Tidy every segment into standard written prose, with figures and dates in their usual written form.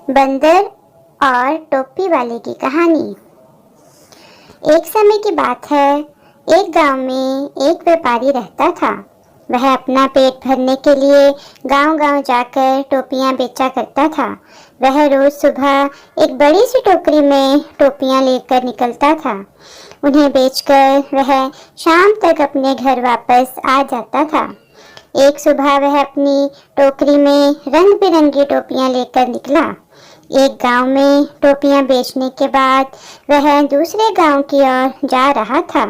बंदर और टोपी वाले की कहानी। एक समय की बात है, एक गांव में एक व्यापारी रहता था। वह अपना पेट भरने के लिए गांव-गांव जाकर टोपियां बेचा करता था। वह रोज सुबह एक बड़ी सी टोकरी में टोपियां लेकर निकलता था। उन्हें बेचकर वह शाम तक अपने घर वापस आ जाता था। एक सुबह वह अपनी टोकरी में रंग बिरंगी टोपियां लेकर निकला। एक गांव में टोपियां बेचने के बाद वह दूसरे गांव की ओर जा रहा था।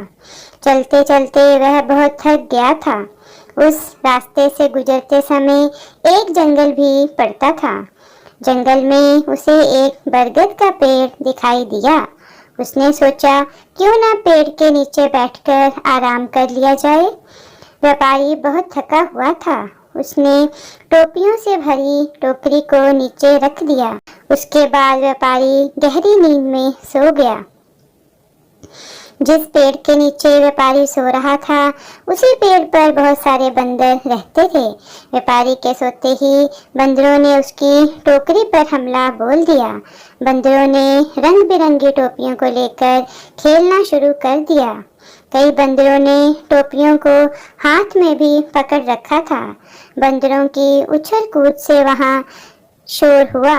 चलते चलते वह बहुत थक गया था। उस रास्ते से गुजरते समय एक जंगल भी पड़ता था। जंगल में उसे एक बरगद का पेड़ दिखाई दिया। उसने सोचा, क्यों ना पेड़ के नीचे बैठकर आराम कर लिया जाए। व्यापारी बहुत थका हुआ था। उसने टोपियों से भरी टोकरी को नीचे रख दिया। उसके बाद व्यापारी गहरी नींद में सो गया। जिस पेड़ के नीचे व्यापारी सो रहा था, उसी पेड़ पर बहुत सारे बंदर रहते थे। व्यापारी के सोते ही बंदरों ने उसकी टोकरी पर हमला बोल दिया। बंदरों ने रंग बिरंगी टोपियों को लेकर खेलना शुरू कर दिया। कई बंदरों ने टोपियों को हाथ में भी पकड़ रखा था। बंदरों की उछल कूद से वहां शोर हुआ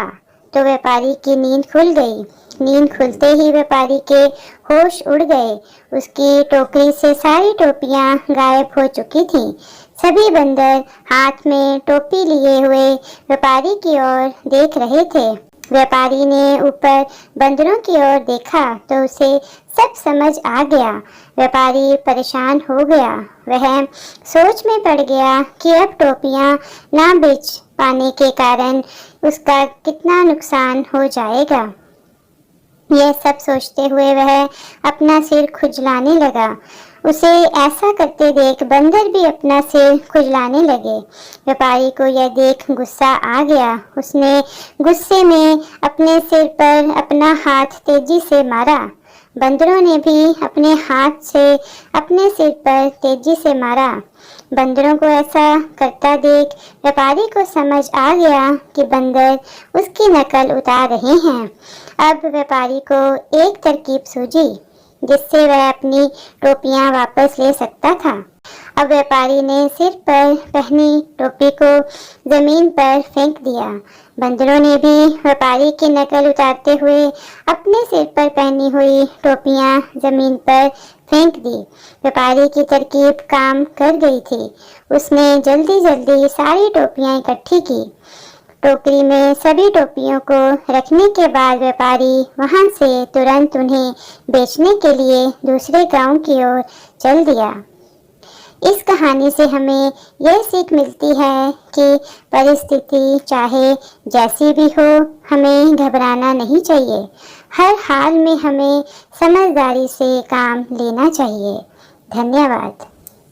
तो व्यापारी की नींद खुल गई। नींद खुलते ही व्यापारी के होश उड़ गए। उसकी टोकरी से सारी टोपियां गायब हो चुकी थीं। सभी बंदर हाथ में टोपी लिए हुए व्यापारी की ओर देख रहे थे। व्यापारी ने ऊपर बंदरों की ओर देखा तो उसे सब समझ आ गया। व्यापारी परेशान हो गया। वह सोच में पड़ गया कि अब टोपियां ना बेच पाने के कारण उसका कितना नुकसान हो जाएगा। यह सब सोचते हुए वह अपना सिर खुजलाने लगा। उसे ऐसा करते देख बंदर भी अपना सिर खुजलाने लगे। व्यापारी को यह देख गुस्सा आ गया। उसने गुस्से में अपने सिर पर अपना हाथ तेजी से मारा। बंदरों ने भी अपने हाथ से अपने सिर पर तेजी से मारा। बंदरों को ऐसा करता देख व्यापारी को समझ आ गया कि बंदर उसकी नकल उतार रहे हैं। अब व्यापारी को एक तरकीब सूझी जिससे वह अपनी टोपियां वापस ले सकता था। अब व्यापारी ने सिर पर पहनी टोपी को जमीन पर फेंक दिया। बंदरों ने भी व्यापारी की नकल उतारते हुए अपने सिर पर पहनी हुई टोपियां जमीन पर फेंक दी। व्यापारी की तरकीब काम कर गई थी। उसने जल्दी जल्दी सारी टोपियां इकट्ठी की। टोकरी में सभी टोपियों को रखने के बाद व्यापारी वहां से तुरंत उन्हें बेचने के लिए दूसरे गांव की ओर चल दिया। इस कहानी से हमें यह सीख मिलती है कि परिस्थिति चाहे जैसी भी हो, हमें घबराना नहीं चाहिए। हर हाल में हमें समझदारी से काम लेना चाहिए। धन्यवाद।